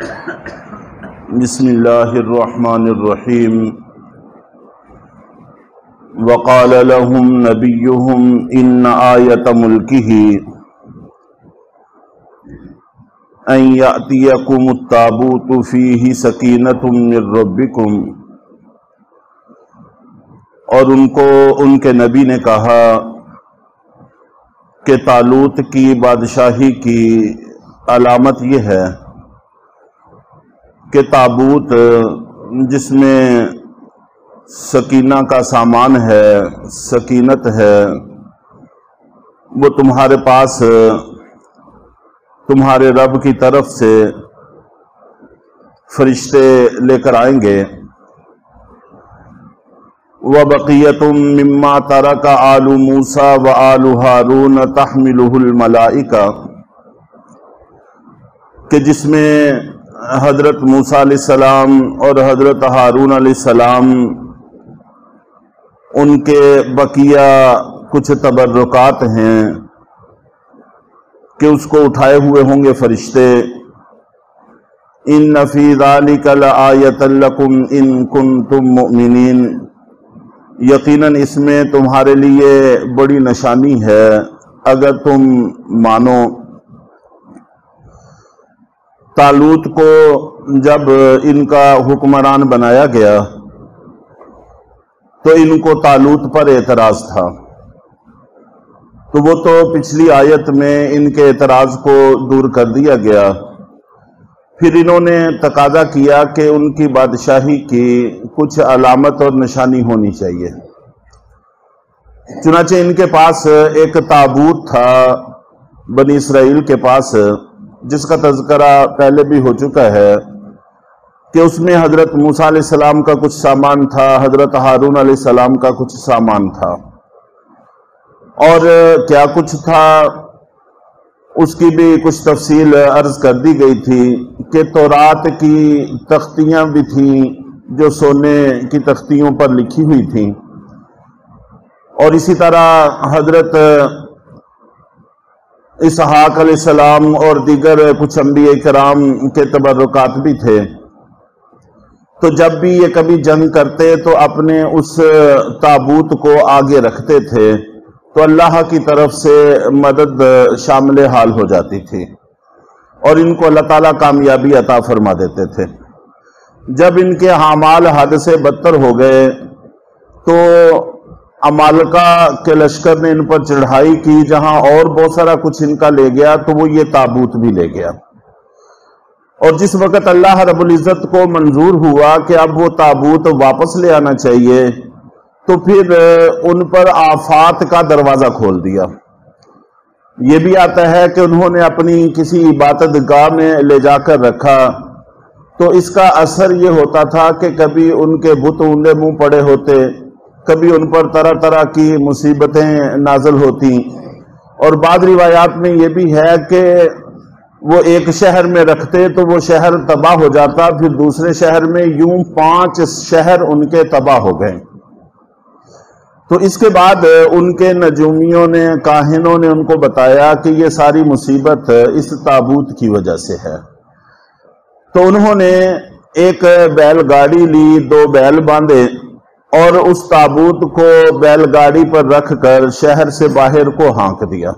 بسم اللہ الرحمن الرحیم وقال لهم نبیهم ان آیت ملکہ ان یأتیکم التابوت فیہ سکینۃ من ربکم، اور ان کو ان کے نبی نے کہا کہ طالوت کی بادشاہی کی علامت یہ ہے کہ تابوت جس میں سکینہ کا سامان ہے، سکینت ہے، وہ تمہارے پاس تمہارے رب کی طرف سے فرشتے لے کر آئیں گے۔ وَبَقِيَّةٌ مِّمَّا تَرَكَ آلُ مُوسَىٰ وَآلُ هَارُونَ تَحْمِلُهُ الْمَلَائِكَةُ، کہ جس میں حضرت موسیٰ علیہ السلام اور حضرت ہارون علیہ السلام ان کے بقیہ کچھ تبرکات ہیں کہ اس کو اٹھائے ہوئے ہوں گے فرشتے۔ ان فی ذلک لآیۃ لکم ان کنتم مؤمنین، یقیناً اس میں تمہارے لیے بڑی نشانی ہے اگر تم مانو۔ طالوت کو جب ان کا حکمران بنایا گیا تو ان کو طالوت پر اعتراض تھا، تو وہ تو پچھلی آیت میں ان کے اعتراض کو دور کر دیا گیا۔ پھر انہوں نے تقاضا کیا کہ ان کی بادشاہی کی کچھ علامت اور نشانی ہونی چاہیے۔ چنانچہ ان کے پاس ایک تابوت تھا بنی اسرائیل کے پاس، جس کا تذکرہ پہلے بھی ہو چکا ہے کہ اس میں حضرت موسیٰ علیہ السلام کا کچھ سامان تھا، حضرت ہارون علیہ السلام کا کچھ سامان تھا، اور کیا کچھ تھا اس کی بھی کچھ تفصیل عرض کر دی گئی تھی کہ تورات کی تختیاں بھی تھیں جو سونے کی تختیوں پر لکھی ہوئی تھیں، اور اسی طرح حضرت اسحاق علیہ السلام اور دیگر کچھ انبیاء کرام کے تبرکات بھی تھے۔ تو جب بھی یہ کبھی جنگ کرتے تو اپنے اس تابوت کو آگے رکھتے تھے تو اللہ کی طرف سے مدد شامل حال ہو جاتی تھی اور ان کو اللہ تعالیٰ کامیابی عطا فرما دیتے تھے۔ جب ان کے اعمال حد سے بدتر ہو گئے تو عمالقہ کے لشکر نے ان پر چڑھائی کی، جہاں اور بہت سارا کچھ ان کا لے گیا تو وہ یہ تابوت بھی لے گیا، اور جس وقت اللہ رب العزت کو منظور ہوا کہ اب وہ تابوت واپس لے آنا چاہیے تو پھر ان پر آفات کا دروازہ کھول دیا۔ یہ بھی آتا ہے کہ انہوں نے اپنی کسی عبادت گاہ میں لے جا کر رکھا تو اس کا اثر یہ ہوتا تھا کہ کبھی ان کے بت اونڈے منہ پڑے ہوتے، کبھی ان پر طرح طرح کی مصیبتیں نازل ہوتی، اور بعض روایات میں یہ بھی ہے کہ وہ ایک شہر میں رکھتے تو وہ شہر تباہ ہو جاتا، پھر دوسرے شہر میں یوں 5 شہر ان کے تباہ ہو گئے۔ تو اس کے بعد ان کے نجومیوں نے، کاہنوں نے ان کو بتایا کہ یہ ساری مصیبت اس تابوت کی وجہ سے ہے۔ تو انہوں نے ایک بیل گاڑی لی، 2 بیل باندھے اور اس تابوت کو بیل گاڑی پر رکھ کر شہر سے باہر کو ہانک دیا،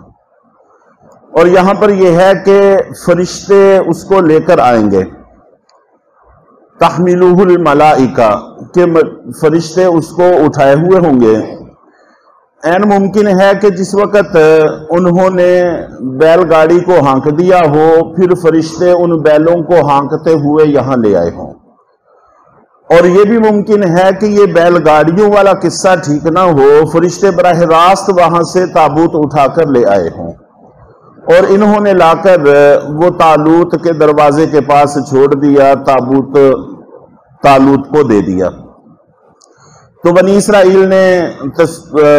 اور یہاں پر یہ ہے کہ فرشتے اس کو لے کر آئیں گے، تحملہ الملائکہ، کہ فرشتے اس کو اٹھائے ہوئے ہوں گے۔ عین ممکن ہے کہ جس وقت انہوں نے بیل گاڑی کو ہانک دیا ہو پھر فرشتے ان بیلوں کو ہانکتے ہوئے یہاں لے آئے ہوں، اور یہ بھی ممکن ہے کہ یہ بیل گاڑیوں والا قصہ ٹھیک نہ ہو، فرشتے براہ راست وہاں سے تابوت اٹھا کر لے آئے ہوں اور انہوں نے لا کر وہ طالوت کے دروازے کے پاس چھوڑ دیا، طالوت کو دے دیا۔ تو بنی اسرائیل نے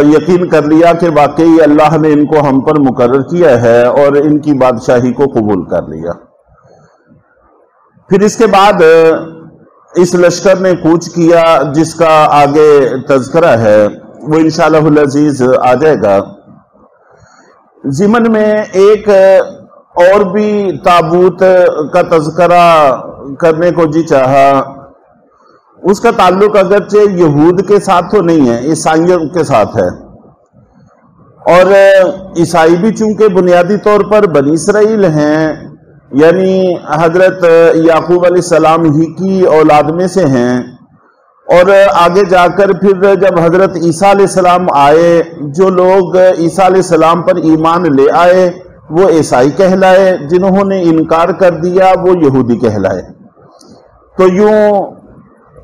یقین کر لیا کہ واقعی اللہ نے ان کو ہم پر مقرر کیا ہے اور ان کی بادشاہی کو قبول کر لیا۔ پھر اس کے بعد اس لشکر نے کوچ کیا جس کا آگے تذکرہ ہے، وہ انشاءاللہ العزیز آ جائے گا۔ ضمن میں ایک اور بھی تابوت کا تذکرہ کرنے کو جی چاہا، اس کا تعلق اگرچہ یہود کے ساتھ تو نہیں ہے، عیسائیوں کے ساتھ ہے، اور عیسائی بھی چونکہ بنیادی طور پر بنی اسرائیل ہیں، یعنی حضرت یعقوب علیہ السلام ہی کی اولاد میں سے ہیں، اور آگے جا کر پھر جب حضرت عیسیٰ علیہ السلام آئے، جو لوگ عیسیٰ علیہ السلام پر ایمان لے آئے وہ عیسائی کہلائے، جنہوں نے انکار کر دیا وہ یہودی کہلائے۔ تو یوں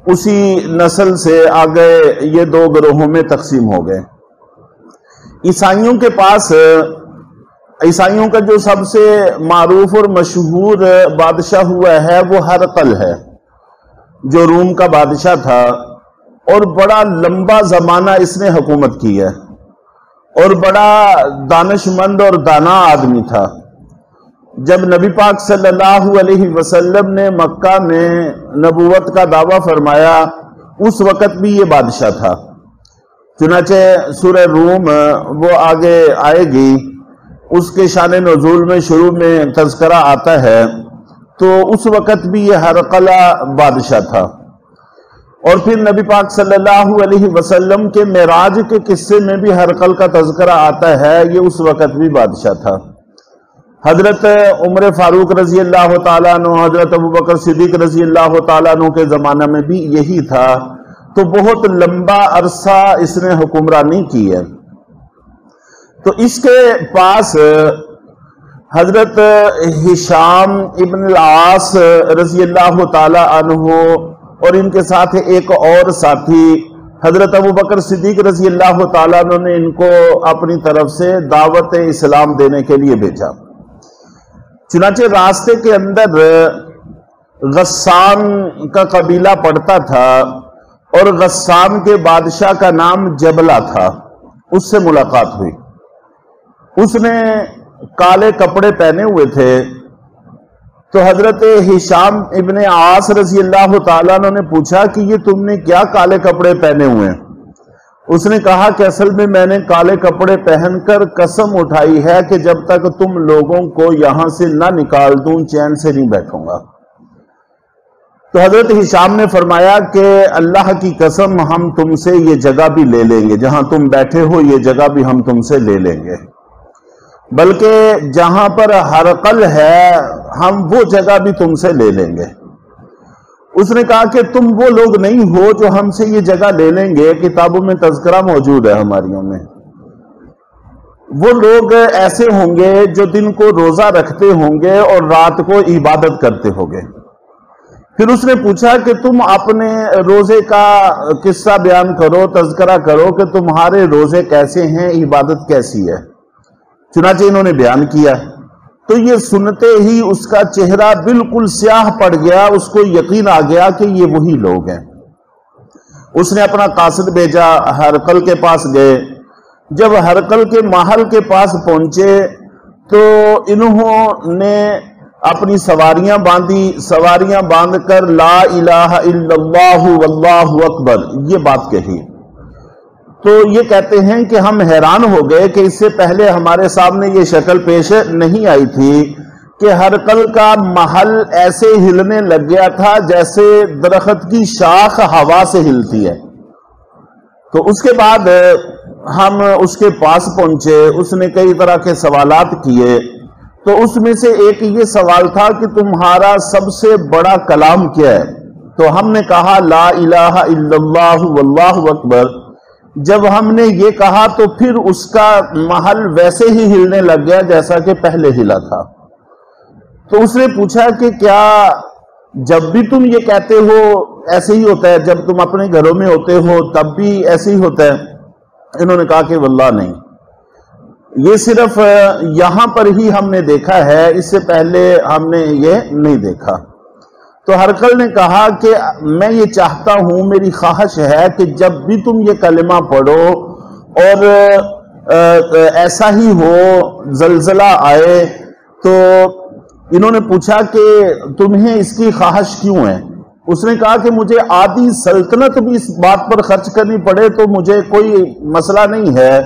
اسی نسل سے آگے یہ دو گروہوں میں تقسیم ہو گئے۔ عیسائیوں کے پاس، عیسائیوں کا جو سب سے معروف اور مشہور بادشاہ ہوا ہے وہ ہرقل ہے، جو روم کا بادشاہ تھا، اور بڑا لمبا زمانہ اس نے حکومت کی ہے، اور بڑا دانش مند اور دانا آدمی تھا۔ جب نبی پاک صلی اللہ علیہ وسلم نے مکہ میں نبوت کا دعویٰ فرمایا اس وقت بھی یہ بادشاہ تھا، چنانچہ سورہ روم وہ آگے آئے گی، اس کے شان نزول میں شروع میں تذکرہ آتا ہے، تو اس وقت بھی یہ ہرقلہ بادشاہ تھا۔ اور پھر نبی پاک صلی اللہ علیہ وسلم کے معراج کے قصے میں بھی ہرقل کا تذکرہ آتا ہے، یہ اس وقت بھی بادشاہ تھا۔ حضرت عمر فاروق رضی اللہ تعالیٰ عنہ، حضرت ابوبکر صدیق رضی اللہ تعالیٰ عنہ کے زمانہ میں بھی یہی تھا، تو بہت لمبا عرصہ اس نے حکمرانی کی ہے۔ تو اس کے پاس حضرت ہشام ابن العاص رضی اللہ تعالی عنہ اور ان کے ساتھ ایک اور ساتھی حضرت ابوبکر صدیق رضی اللہ تعالیٰ عنہ نے ان کو اپنی طرف سے دعوت اسلام دینے کے لیے بھیجا۔ چنانچہ راستے کے اندر غسان کا قبیلہ پڑتا تھا، اور غسان کے بادشاہ کا نام جبلہ تھا، اس سے ملاقات ہوئی۔ اس نے کالے کپڑے پہنے ہوئے تھے، تو حضرت ہشام ابن عاص رضی اللہ تعالیٰ عنہ نے پوچھا کہ یہ تم نے کیا کالے کپڑے پہنے ہوئے ہیں؟ اس نے کہا کہ اصل میں میں نے کالے کپڑے پہن کر قسم اٹھائی ہے کہ جب تک تم لوگوں کو یہاں سے نہ نکال دوں چین سے نہیں بیٹھوں گا۔ تو حضرت ہشام نے فرمایا کہ اللہ کی قسم ہم تم سے یہ جگہ بھی لے لیں گے، جہاں تم بیٹھے ہو یہ جگہ بھی ہم تم سے لے لیں گے، بلکہ جہاں پر ہرقل ہے ہم وہ جگہ بھی تم سے لے لیں گے۔ اس نے کہا کہ تم وہ لوگ نہیں ہو جو ہم سے یہ جگہ لے لیں گے، کتابوں میں تذکرہ موجود ہے ہماریوں میں، وہ لوگ ایسے ہوں گے جو دن کو روزہ رکھتے ہوں گے اور رات کو عبادت کرتے ہوں گے۔ پھر اس نے پوچھا کہ تم اپنے روزے کا قصہ بیان کرو، تذکرہ کرو کہ تمہارے روزے کیسے ہیں، عبادت کیسی ہے۔ چنانچہ انہوں نے بیان کیا، تو یہ سنتے ہی اس کا چہرہ بالکل سیاہ پڑ گیا، اس کو یقین آ گیا کہ یہ وہی لوگ ہیں۔ اس نے اپنا قاصد بھیجا، ہرقل کے پاس گئے۔ جب ہرقل کے محل کے پاس پہنچے تو انہوں نے اپنی سواریاں باندھی، سواریاں باندھ کر لا الہ الا اللہ واللہ اکبر یہ بات کہی۔ تو یہ کہتے ہیں کہ ہم حیران ہو گئے کہ اس سے پہلے ہمارے سامنے یہ شکل پیش نہیں آئی تھی کہ ہرقل کا محل ایسے ہلنے لگ گیا تھا جیسے درخت کی شاخ ہوا سے ہلتی ہے۔ تو اس کے بعد ہم اس کے پاس پہنچے، اس نے کئی طرح کے سوالات کیے، تو اس میں سے ایک یہ سوال تھا کہ تمہارا سب سے بڑا کلام کیا ہے؟ تو ہم نے کہا لا الہ الا اللہ واللہ اکبر۔ جب ہم نے یہ کہا تو پھر اس کا محل ویسے ہی ہلنے لگ گیا جیسا کہ پہلے ہلا تھا۔ تو اس نے پوچھا کہ کیا جب بھی تم یہ کہتے ہو ایسے ہی ہوتا ہے، جب تم اپنے گھروں میں ہوتے ہو تب بھی ایسے ہی ہوتا ہے؟ انہوں نے کہا کہ واللہ نہیں، یہ صرف یہاں پر ہی ہم نے دیکھا ہے، اس سے پہلے ہم نے یہ نہیں دیکھا۔ تو ہرقل نے کہا کہ میں یہ چاہتا ہوں، میری خواہش ہے کہ جب بھی تم یہ کلمہ پڑھو اور ایسا ہی ہو، زلزلہ آئے، تو انہوں نے پوچھا کہ تمہیں اس کی خواہش کیوں ہے؟ اس نے کہا کہ مجھے آدھی سلطنت بھی اس بات پر خرچ کرنی پڑے تو مجھے کوئی مسئلہ نہیں ہے،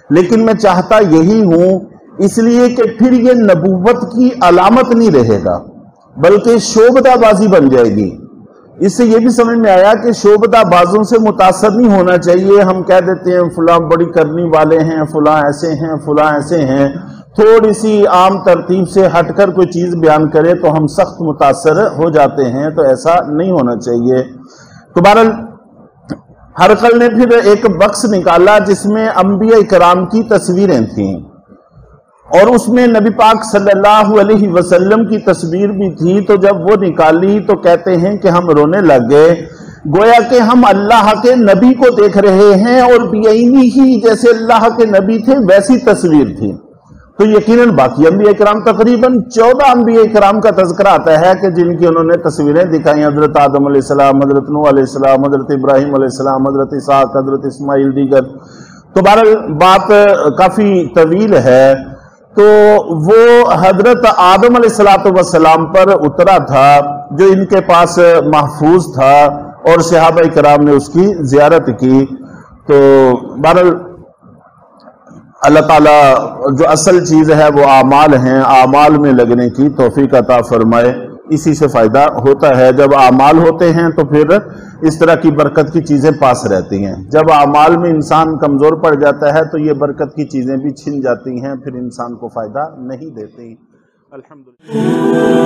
لیکن میں چاہتا یہی ہوں، اس لیے کہ پھر یہ نبوت کی علامت نہیں رہے گا، بلکہ شعبدہ بازی بن جائے گی۔ اس سے یہ بھی سمجھ میں آیا کہ شعبدہ بازوں سے متاثر نہیں ہونا چاہیے۔ ہم کہہ دیتے ہیں فلاں بڑی کرنی والے ہیں، فلاں ایسے ہیں، فلاں ایسے ہیں، تھوڑی سی عام ترتیب سے ہٹ کر کوئی چیز بیان کرے تو ہم سخت متاثر ہو جاتے ہیں، تو ایسا نہیں ہونا چاہیے۔ تو بہرحال ہرقل نے پھر ایک بکس نکالا جس میں انبیاء کرام کی تصویریں تھیں، اور اس میں نبی پاک صلی اللہ علیہ وسلم کی تصویر بھی تھی۔ تو جب وہ نکالی تو کہتے ہیں کہ ہم رونے لگ گئے، گویا کہ ہم اللہ کے نبی کو دیکھ رہے ہیں، اور بیعینی ہی جیسے اللہ کے نبی تھے ویسی تصویر تھی۔ تو یقیناً باقی انبیاء کرام تقریباً 14 انبیاء کرام کا تذکرہ آتا ہے کہ جن کی انہوں نے تصویریں دکھائیں، حضرت آدم علیہ السلام، حضرت نوح علیہ السلام، حضرت ابراہیم علیہ السلام، حضرت اسحاق، حضرت اسماعیل، دیگر۔ تو بہرحال بات کافی طویل ہے۔ تو وہ حضرت آدم علیہ السلام پر اترا تھا جو ان کے پاس محفوظ تھا، اور صحابہ کرام نے اس کی زیارت کی۔ تو بہرحال اللہ تعالیٰ جو اصل چیز ہے وہ اعمال ہیں، اعمال میں لگنے کی توفیق عطا فرمائے۔ اسی سے فائدہ ہوتا ہے۔ جب اعمال ہوتے ہیں تو پھر اس طرح کی برکت کی چیزیں پاس رہتی ہیں۔ جب اعمال میں انسان کمزور پڑ جاتا ہے تو یہ برکت کی چیزیں بھی چھن جاتی ہیں، پھر انسان کو فائدہ نہیں دیتی۔ الحمدللہ۔